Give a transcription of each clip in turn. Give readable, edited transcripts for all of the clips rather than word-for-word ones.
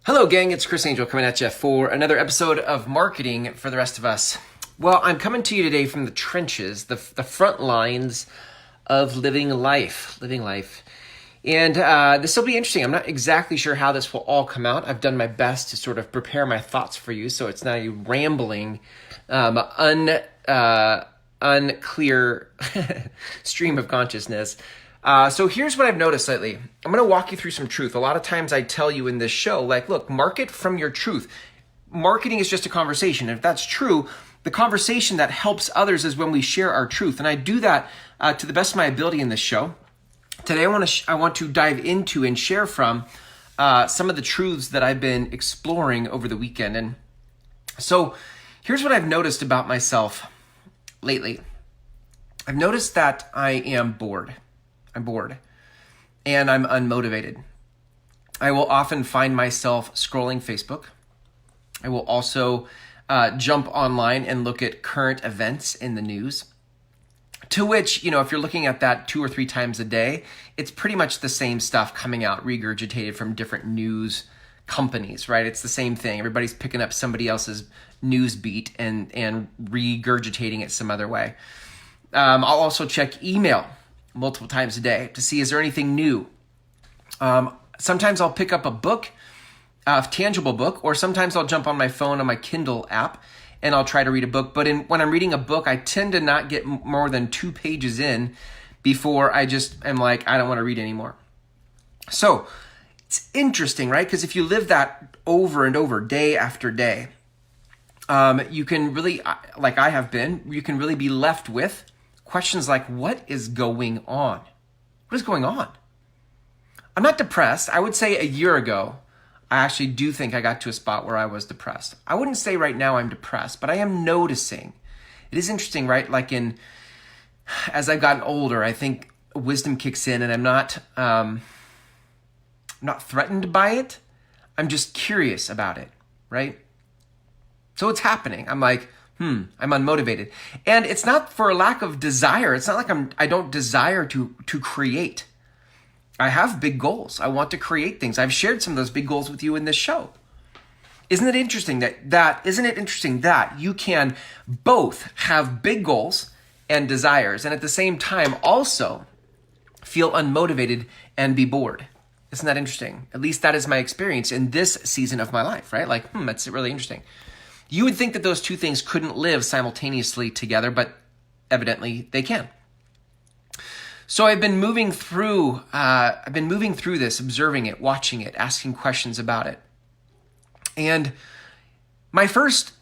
Hello, gang. It's Chris Angel coming at you for another episode of Marketing for the Rest of Us. Well, I'm coming to you today from the trenches, the front lines of living life. And this will be interesting. I'm not exactly sure how this will all come out. I've done my best to sort of prepare my thoughts for you, so it's not a rambling, unclear stream of consciousness. So here's what I've noticed lately. I'm going to walk you through some truth. A lot of times I tell you in this show, like, look, market from your truth. Marketing is just a conversation. If that's true, the conversation that helps others is when we share our truth. And I do that to the best of my ability in this show. Today, I want to dive into and share from some of the truths that I've been exploring over the weekend. And so here's what I've noticed about myself lately. I've noticed that I am bored. I'm bored and I'm unmotivated. I will often find myself scrolling Facebook. I will also jump online and look at current events in the news, to which, if you're looking at that 2 or 3 times a day, it's pretty much the same stuff coming out regurgitated from different news companies, right? It's the same thing. Everybody's picking up somebody else's news beat and regurgitating it some other way. I'll also check email multiple times a day to see, is there anything new? Sometimes I'll pick up a book, a tangible book, or sometimes I'll jump on my phone on my Kindle app and I'll try to read a book. But when I'm reading a book, I tend to not get more than 2 pages in before I just am like, I don't want to read anymore. So it's interesting, right? Because if you live that over and over, day after day, you can really, like I have been, you can really be left with questions like, what is going on? What is going on? I'm not depressed. I would say a year ago, I actually do think I got to a spot where I was depressed. I wouldn't say right now I'm depressed, but I am noticing. It is interesting, right? Like as I've gotten older, I think wisdom kicks in and I'm not threatened by it. I'm just curious about it, right? So it's happening. I'm like, I'm unmotivated. And it's not for a lack of desire. It's not like I don't desire to create. I have big goals. I want to create things. I've shared some of those big goals with you in this show. Isn't it interesting that you can both have big goals and desires and at the same time also feel unmotivated and be bored? Isn't that interesting? At least that is my experience in this season of my life, right? Like, that's really interesting. You would think that those two things couldn't live simultaneously together, but evidently they can. So I've been moving through this, observing it, watching it, asking questions about it. And my first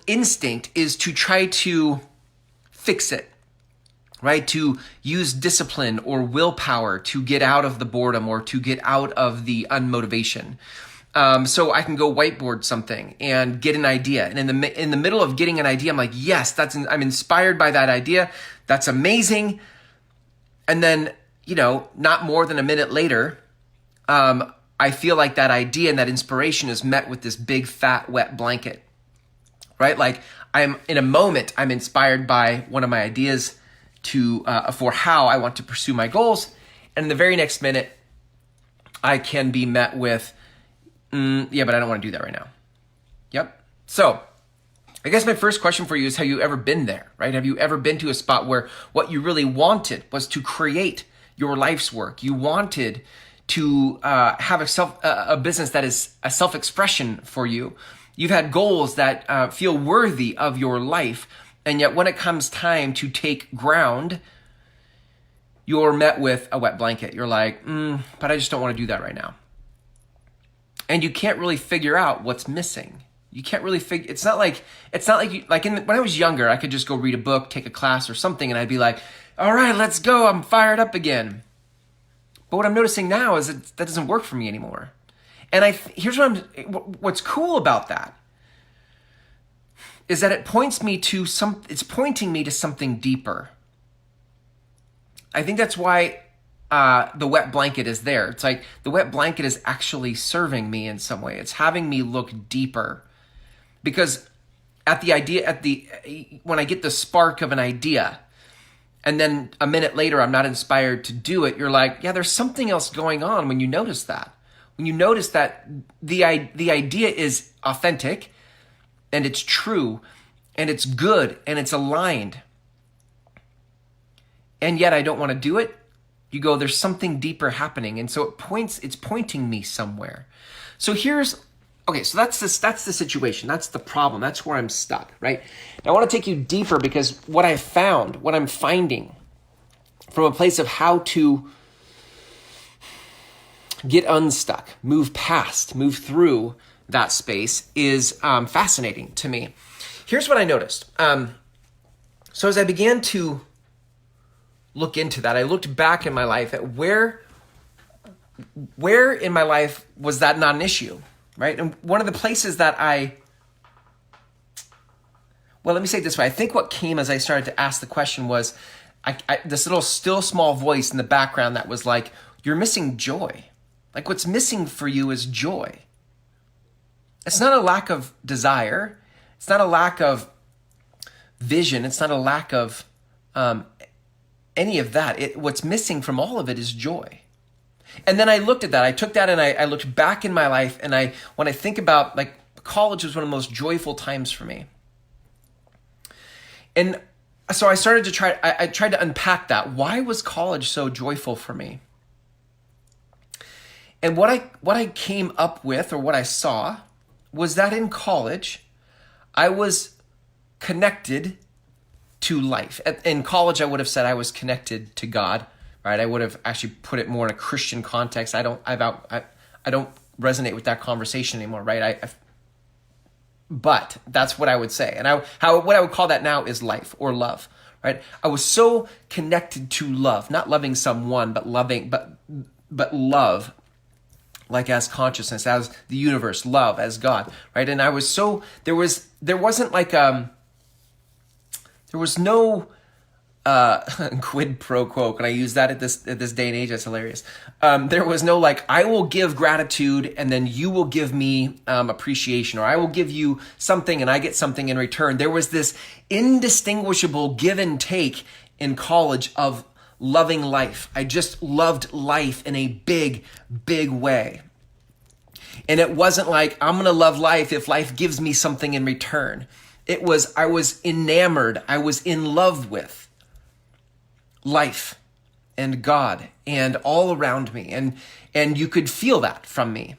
instinct is to try to fix it, right? To use discipline or willpower to get out of the boredom or to get out of the unmotivation. So I can go whiteboard something and get an idea. And in the middle of getting an idea, I'm like, yes, I'm inspired by that idea. That's amazing. And then, not more than a minute later, I feel like that idea and that inspiration is met with this big, fat, wet blanket, right? Like I'm in a moment, I'm inspired by one of my ideas for how I want to pursue my goals. And in the very next minute, I can be met with, yeah, but I don't want to do that right now. Yep. So I guess my first question for you is, have you ever been there, right? Have you ever been to a spot where what you really wanted was to create your life's work? You wanted to have a business that is a self-expression for you. You've had goals that feel worthy of your life. And yet when it comes time to take ground, you're met with a wet blanket. You're like, but I just don't want to do that right now. And you can't really figure out what's missing. You can't really figure. It's not like when I was younger, I could just go read a book, take a class or something, and I'd be like, all right, let's go. I'm fired up again. But what I'm noticing now is that doesn't work for me anymore. And here's what's cool about that is that it's pointing me to something deeper. I think that's why the wet blanket is there. It's like the wet blanket is actually serving me in some way. It's having me look deeper, because when I get the spark of an idea and then a minute later I'm not inspired to do it, you're like, yeah, there's something else going on when you notice that. when you notice that the idea is authentic and it's true and it's good and it's aligned, and yet I don't want to do it, you go, there's something deeper happening. And so it's pointing me somewhere. So so that's the situation. That's the problem. That's where I'm stuck, right? Now I want to take you deeper, because what I'm finding from a place of how to get unstuck, move through that space is fascinating to me. Here's what I noticed. So as I began to look into that, I looked back in my life at where in my life was that not an issue, right? And one of the places that let me say it this way. I think what came as I started to ask the question was this little still small voice in the background that was like, you're missing joy. Like, what's missing for you is joy. It's not a lack of desire. It's not a lack of vision. It's not a lack of any of that. What's missing from all of it is joy. And then I looked at that. I took that and I looked back in my life, and when I think about, like, college was one of the most joyful times for me. And so I started to I tried to unpack that. Why was college so joyful for me? And what I came up with, or what I saw, was that in college, I was connected to life. In college, I would have said I was connected to God, right? I would have actually put it more in a Christian context. I don't resonate with that conversation anymore, right? But that's what I would say. And what I would call that now is life or love, right? I was so connected to love, not loving someone, but love, like as consciousness, as the universe, love as God, right? And I was so, there wasn't like, there was no quid pro quo. Can I use that at this day and age? That's hilarious. There was no like, I will give gratitude and then you will give me appreciation, or I will give you something and I get something in return. There was this indistinguishable give and take in college of loving life. I just loved life in a big, big way. And it wasn't like, I'm going to love life if life gives me something in return. It was, I was enamored. I was in love with life and God and all around me. And you could feel that from me.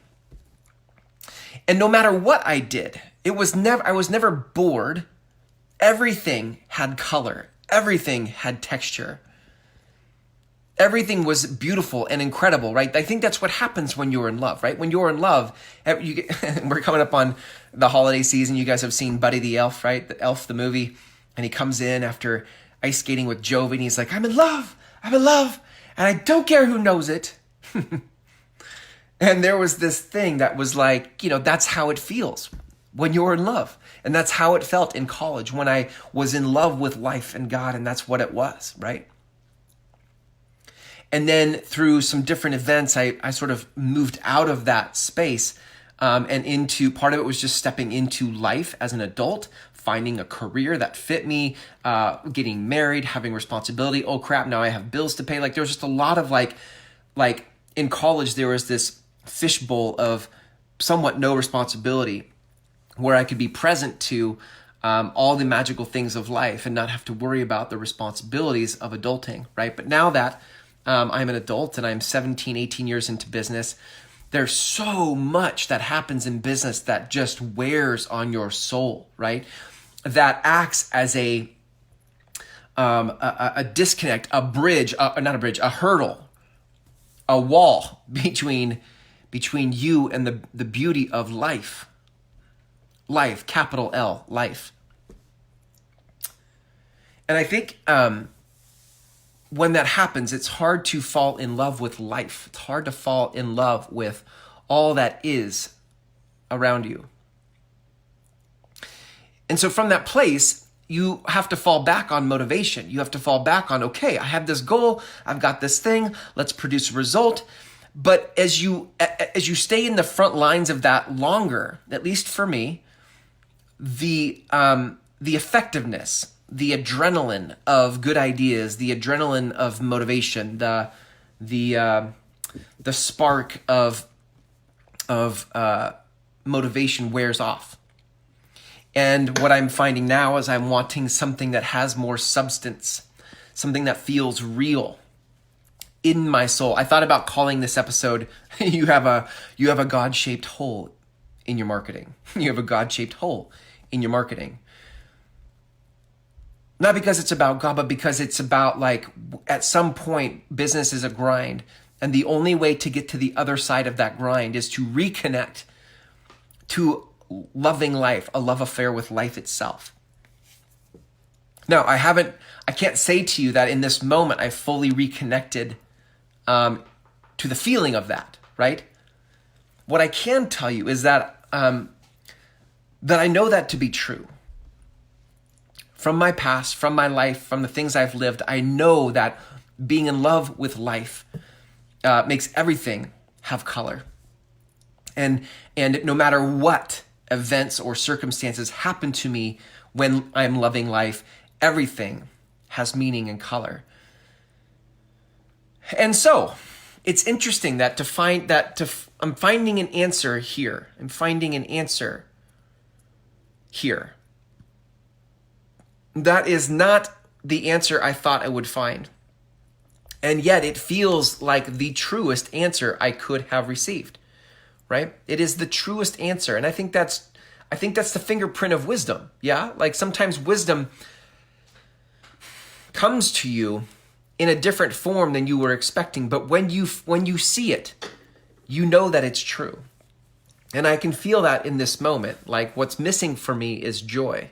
And no matter what I did, I was never bored. Everything had color. Everything had texture. Everything was beautiful and incredible, right? I think that's what happens when you're in love, right? When you're in love, we're coming up on the holiday season. You guys have seen Buddy the Elf, right? The Elf, the movie. And he comes in after ice skating with Jovi, and he's like, I'm in love, and I don't care who knows it. And there was this thing that was like, that's how it feels when you're in love. And that's how it felt in college when I was in love with life and God, and that's what it was, right? And then through some different events, I sort of moved out of that space and into, part of it was just stepping into life as an adult, finding a career that fit me, getting married, having responsibility. Oh crap, now I have bills to pay. Like there was just a lot of like in college, there was this fishbowl of somewhat no responsibility where I could be present to all the magical things of life and not have to worry about the responsibilities of adulting, right? But now that I'm an adult and I'm 17, 18 years into business, there's so much that happens in business that just wears on your soul, right? That acts as a disconnect, a hurdle, a wall between you and the beauty of life. Life, capital L, life. And I think when that happens, it's hard to fall in love with life. It's hard to fall in love with all that is around you. And so from that place, you have to fall back on motivation. You have to fall back on, okay, I have this goal. I've got this thing. Let's produce a result. But as you stay in the front lines of that longer, at least for me, the effectiveness, the adrenaline of good ideas, the adrenaline of motivation, the spark of motivation wears off. And what I'm finding now is I'm wanting something that has more substance, something that feels real in my soul. I thought about calling this episode, you have a God-shaped hole in your marketing. You have a God-shaped hole in your marketing. Not because it's about God, but because it's about, like, at some point, business is a grind. And the only way to get to the other side of that grind is to reconnect to loving life, a love affair with life itself. Now, I can't say to you that in this moment I fully reconnected to the feeling of that, right? What I can tell you is that I know that to be true. From my past, from my life, from the things I've lived, I know that being in love with life makes everything have color. And no matter what events or circumstances happen to me when I'm loving life, everything has meaning and color. And so it's interesting that I'm finding an answer here. I'm finding an answer here. That is not the answer I thought I would find. And yet it feels like the truest answer I could have received, right? It is the truest answer. And I think that's the fingerprint of wisdom. Yeah. Like sometimes wisdom comes to you in a different form than you were expecting. But when you see it, you know that it's true. And I can feel that in this moment. Like what's missing for me is joy.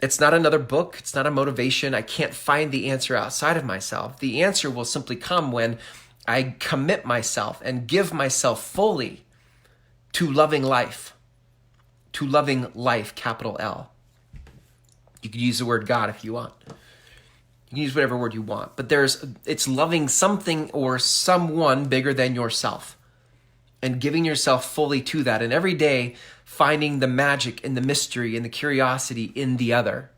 It's not another book. It's not a motivation. I can't find the answer outside of myself. The answer will simply come when I commit myself and give myself fully to loving life, capital L. You could use the word God if you want. You can use whatever word you want, but it's loving something or someone bigger than yourself and giving yourself fully to that. And every day, finding the magic and the mystery and the curiosity in the other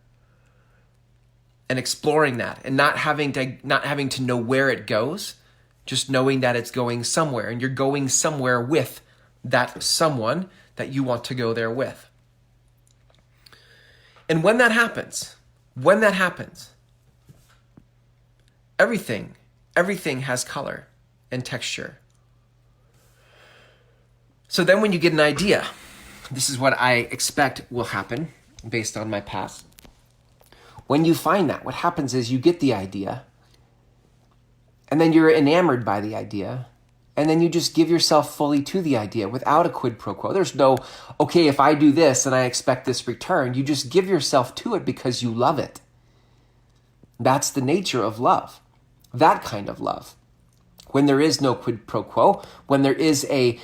and exploring that and not having to know where it goes, just knowing that it's going somewhere and you're going somewhere with that someone that you want to go there with. And when that happens, everything has color and texture. So then when you get an idea, this is what I expect will happen based on my past. When you find that, what happens is you get the idea, and then you're enamored by the idea, and then you just give yourself fully to the idea without a quid pro quo. There's no, okay, if I do this and I expect this return. You just give yourself to it because you love it. That's the nature of love, that kind of love. When there is no quid pro quo, when there is a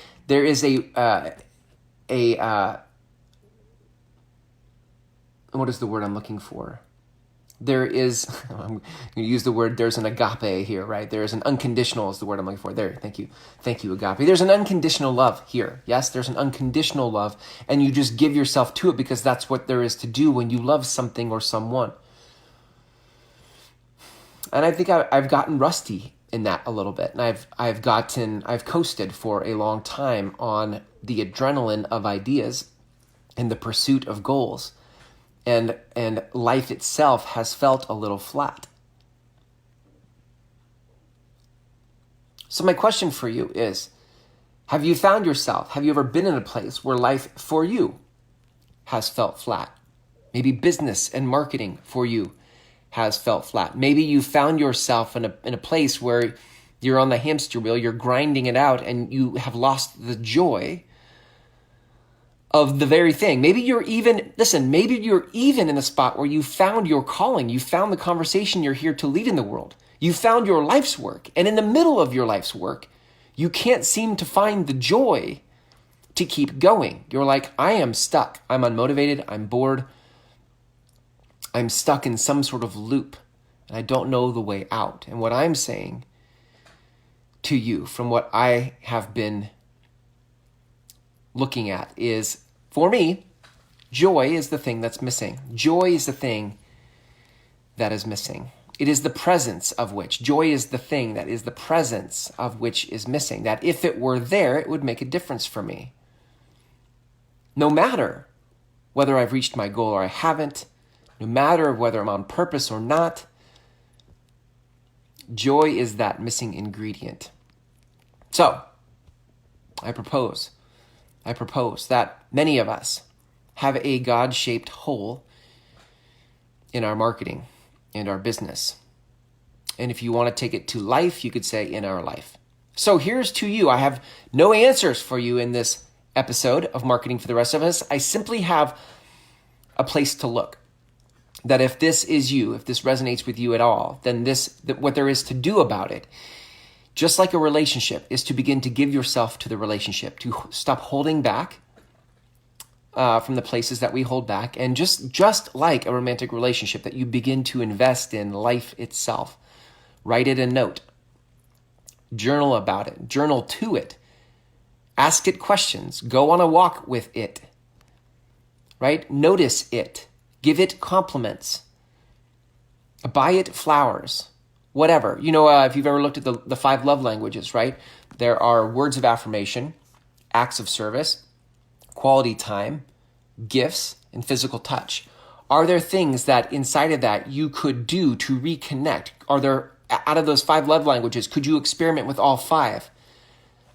what is the word I'm looking for? There is, I'm going to use the word, there's an agape here, right? There is an unconditional is the word I'm looking for. There, thank you. Thank you, agape. There's an unconditional love here. Yes, there's an unconditional love, and you just give yourself to it because that's what there is to do when you love something or someone. And I think I've gotten rusty in that a little bit. And I've coasted for a long time on the adrenaline of ideas and the pursuit of goals. And life itself has felt a little flat. So my question for you is, have you found yourself, have you ever been in a place where life for you has felt flat? Maybe business and marketing for you has felt flat. Maybe you found yourself in a place where you're on the hamster wheel, you're grinding it out, and you have lost the joy of the very thing. Maybe you're even in a spot where you found your calling, you found the conversation you're here to lead in the world. You found your life's work, and in the middle of your life's work, you can't seem to find the joy to keep going. You're like, I am stuck. I'm unmotivated. I'm bored. I'm stuck in some sort of loop, and I don't know the way out. And what I'm saying to you from what I have been looking at is, for me, joy is the thing that's missing. Joy is the thing that is missing. It is the presence of which. Joy is the thing that is the presence of which is missing. That if it were there, it would make a difference for me. No matter whether I've reached my goal or I haven't, no matter whether I'm on purpose or not, joy is that missing ingredient. So, I propose that many of us have a God-shaped hole in our marketing and our business. And if you want to take it to life, you could say in our life. So here's to you. I have no answers for you in this episode of Marketing for the Rest of Us. I simply have a place to look. That if this is you, if this resonates with you at all, then what there is to do about it, just like a relationship, is to begin to give yourself to the relationship, to stop holding back from the places that we hold back. And just like a romantic relationship, that you begin to invest in life itself. Write it a note. Journal about it. Journal to it. Ask it questions. Go on a walk with it. Right? Notice it. Give it compliments. Buy it flowers. Whatever. If you've ever looked at the 5 love languages, right? There are words of affirmation, acts of service, quality time, gifts, and physical touch. Are there things that inside of that you could do to reconnect? Are there, out of those 5 love languages, could you experiment with all 5?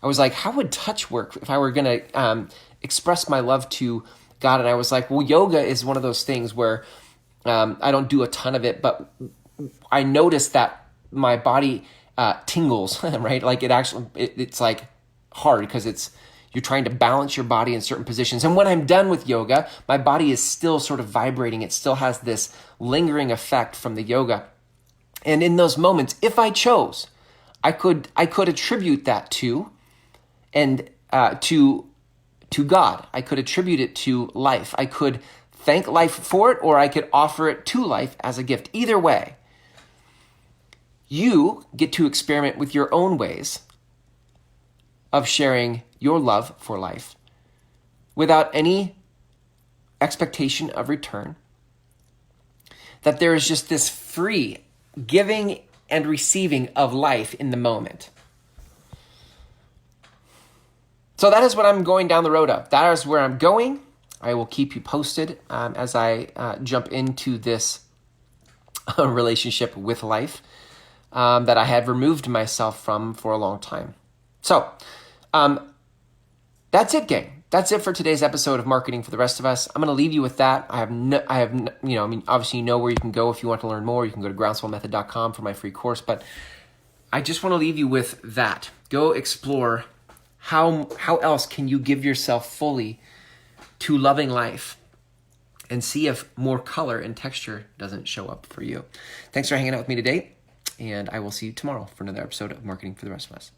I was like, how would touch work if I were going to express my love to God? And I was like, well, yoga is one of those things where I don't do a ton of it, but I noticed that my body tingles, right? Like it's like hard because you're trying to balance your body in certain positions. And when I'm done with yoga, my body is still sort of vibrating. It still has this lingering effect from the yoga. And in those moments, if I chose, I could attribute that to God. I could attribute it to life. I could thank life for it, or I could offer it to life as a gift. Either way, you get to experiment with your own ways of sharing your love for life without any expectation of return. That there is just this free giving and receiving of life in the moment. So that is what I'm going down the road of. That is where I'm going. I will keep you posted as I jump into this relationship with life that I had removed myself from for a long time. So that's it, gang. That's it for today's episode of Marketing for the Rest of Us. I'm going to leave you with that. Obviously you know where you can go if you want to learn more. You can go to groundswellmethod.com for my free course. But I just want to leave you with that. Go explore how else can you give yourself fully to loving life and see if more color and texture doesn't show up for you. Thanks for hanging out with me today, and I will see you tomorrow for another episode of Marketing for the Rest of Us.